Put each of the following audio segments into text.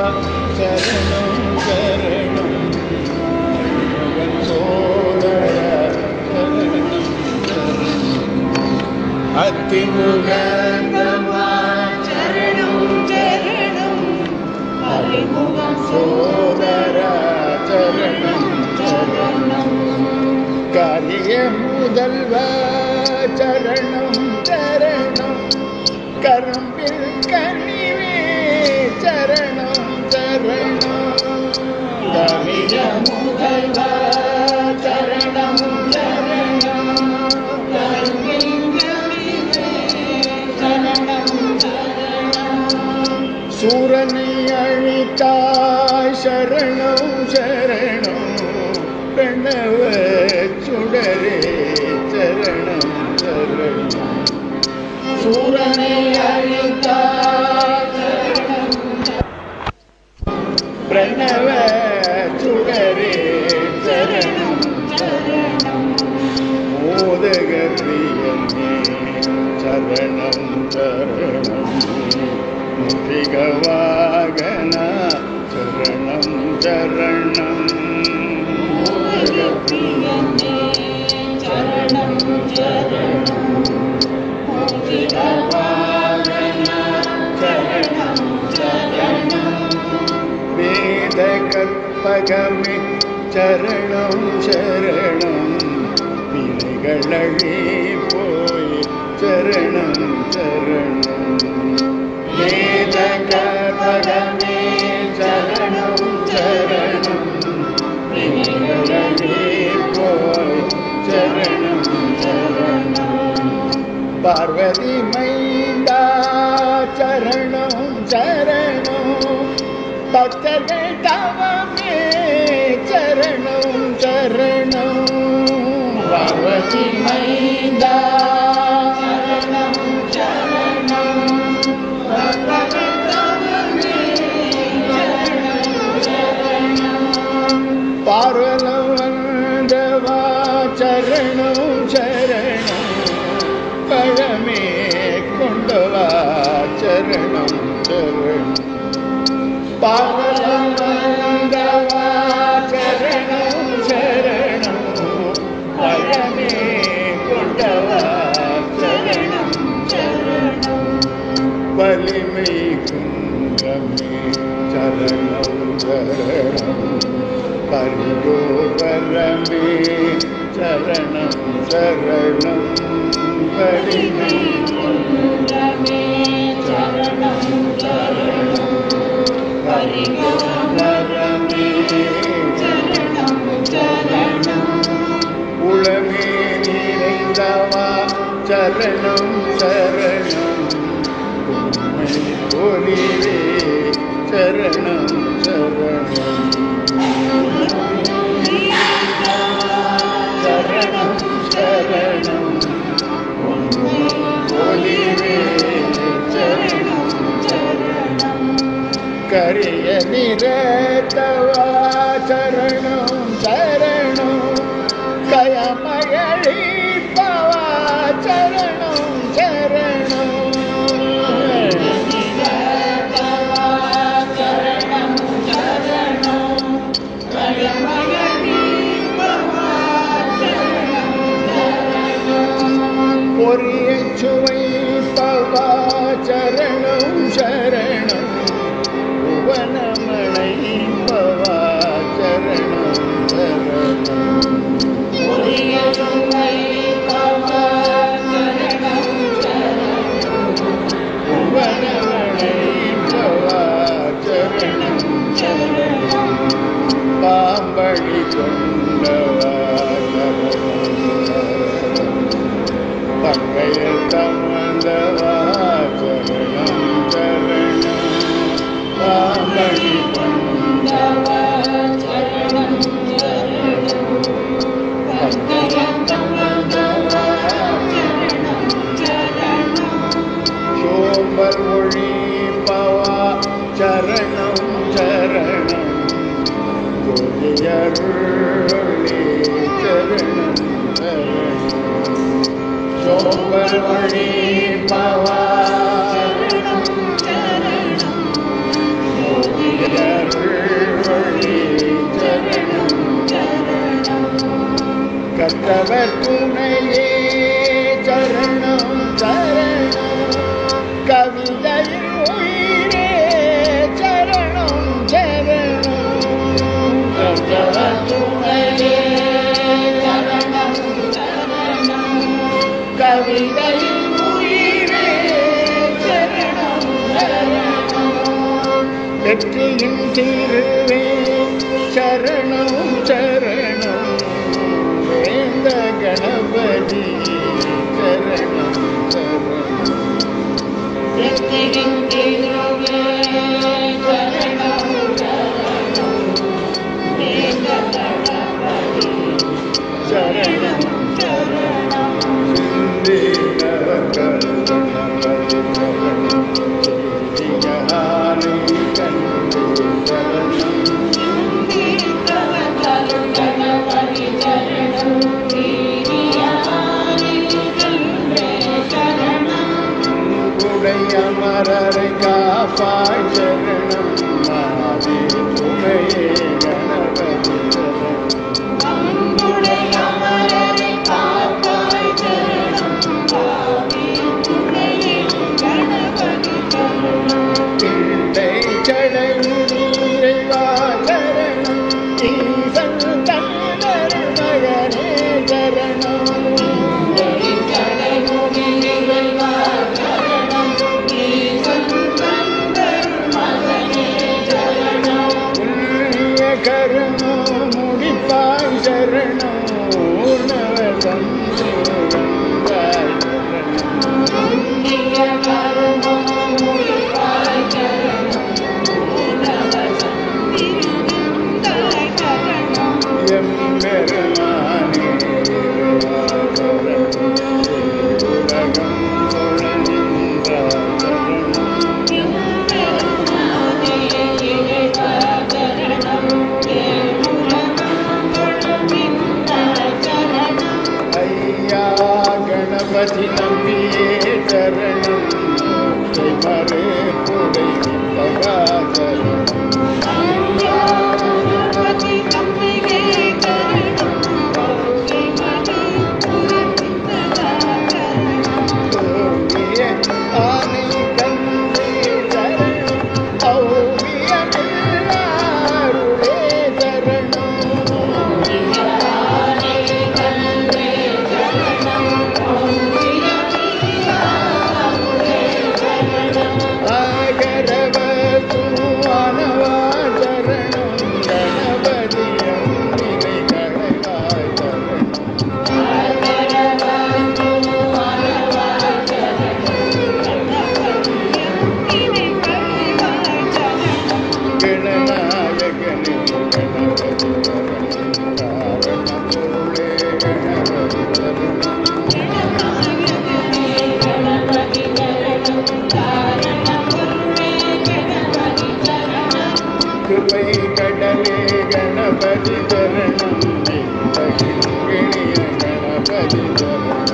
சரணம் சரணம் சோதரா சரணம் சரணம் அத்திமுகந்தமா சரணம் சரணம் அறிமுகம் சோதரா சரணம் சரணம் காரிய முதல்வ சரணம் சரணம் கரும்பில் கனிவே சரணம் சரணம் காரிய முதல்வ சரணம் சரணம் கரும்பில் கனிவே சரணம் சரணம் சூரனை அழித்தாய் சரணம் சரணம் பிரணவ சுடரே சரணம் சரணம் சூரனை அழித்தாய் சரணம் பிரணவ சுடரே சரணம் சரணம் மோதக பிரியனே சரணம் சரணம் முதிகவாகன சரணம் சரணம் பிரியனே சரணம் சரணம் மோதிகவாகன சரணம் சரணம் வேத கற்பகமே சரணம் சரணம் வினைகளழி போய் சரணம் சரணம் வேத கற்பகமே சரணம் சரணம் வினைகளழி போய் சரணம் சரணம் பார்வதி மைந்தா சரணம் சரணம் பக்தர்கள் தவமே சரணம் சரணம் பார்வதி மைந்தா சரணம் சரணம் பக்தர்கள் தவமே சரணம் சரணம் பார்வலம் வந்தவா சரணம் சரணம் பழமே கொண்டவா சரணம் சரணம் பார்வலம் வந்தவா சரணம் சரணம் பழமே கொண்டவா சரணம் சரணம் வலிமை குன்றமே சரணம் சரணம் பரியோபரமே சரணம் சரணம் வலிமை குன்றமே சரணம் சரணம் பரியோபரமே சரணம் சரணம் உளமே நிறைந்தவா சரணம் சரணம் உண்மை ஒளிவே சரணம் சரணம் சரணம் சரணம் ஒளிவே சரணம் சரணம் கரிய நிறத்தவா சரணம் சரணம் கயமயழிப்பவா சரணம் சரணம் சரணம் சரணம் கயமயழிப்பவா சரணம் சரணம் பொறியை சுவைப்பவா சரணம் சரணம் புவனமணைப்பவா சரணம் சரணம் பொறிய சுவைப்பவா சரணம் சரணம் புவனமணைப்பவா சரணம் சரணம் பாம்படி கொண்டவா சரணம் சரணம் பங்கைய தமந்தவா சரணம் சரணம் பாம்படி கொண்டவா சரணம் சரணம் பங்கயந்தமந்தவா சரணம் சரணம் சோம்பல் ஒழிப்பவா சரணம் சரணம் கொடியருளே சரணம் சரணம் சோம்பல் ஒழிப்பவா சரணம் சரணம் வெற்றியின் தீர்வே சரணம் சரணம் வேந்த கணபதி சரணம் சரணம் வெற்றியின் தீர்வே சரணம் சரணம் வேந்த கணபதி சரணம் சரணம் சிந்தேனவ கருணபதி சரணம் ஸ்ரீயானி கண்டே சரணம் கணபதி சரணம் ஸ்ரீயானி கண்டே சரணம் உடையமரரை காப்பாய் சரணம் மாவே துணையே கணபதி சரணம் அன்புடைய அமரரை காப்பாய் சரணம் பாவி துணையே கணபதி சரணம் பிள்ளை சடைமுடிவா சரணம் ஈசன் தன்னர் மகனே சரணம் சடைமுடி இறைவா சரணம் ஈசன் தந்தர் மகனே சரணம் புண்ணிய கருமோ முடிப்பாய் சரணம் உணவசம் சூழந்தாய் சரணம் புண்ணிய கர்மம் முடிப்பாய் சரணம் உலகம் திருந்தாய் சரணம் எம்பெருமானே சரணம் உலகம் தொழநின்றாய் சரணம் ஐயா கணபதி நம்பியே சரணம் மரே புடை பகா சரணம் ஓவிய ஆனை கண்டே சரணம் ஔவியமில்லாருளே சரணம் ஆகரவசுவானவா சரணம் கணபதியம் நிலை களைவாய் சரணம் கணநாயகனே கணபதி சரணம் காரணமுள்ளே கணபதி சரணம் கிருபை கடலே கணபதி சரணம் கிணிய கணபதி சரணம்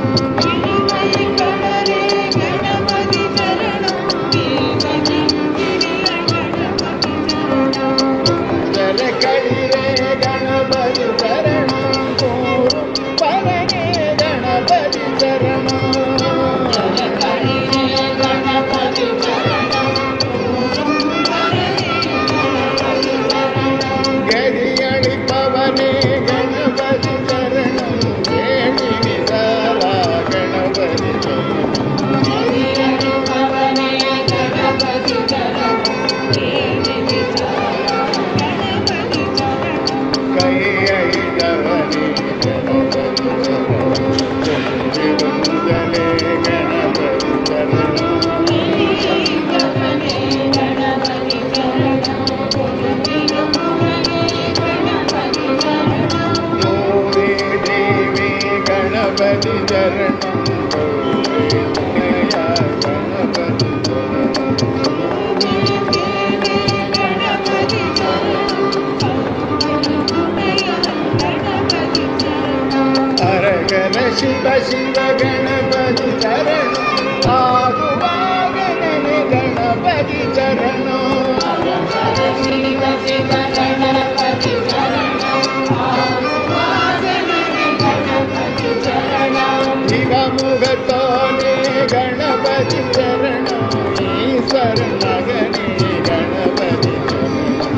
ஜலக்கடிரே கணபதி சரணம் கூறும் பவனே கணபதி சரணம் கதியளிப்பவனே கணபதி சரணம் கேணி விசாலா கணபதி சரணம் கையழிதவனே கணபதி சரணம் செஞ்சிருந்தலே கணபதி சரணம் மூவே தேவி கணபதி சரணம் கௌரி துணையா கணபதி சரணம் ஹரஹர சிவ சிவ கணபதி சரணம் ஆகுவாகனே கணபதி சரணம் சிவமுகத்தோனே கணபதி சரணம் ஈஸ்வரன் மகனே கணபதி சரணம்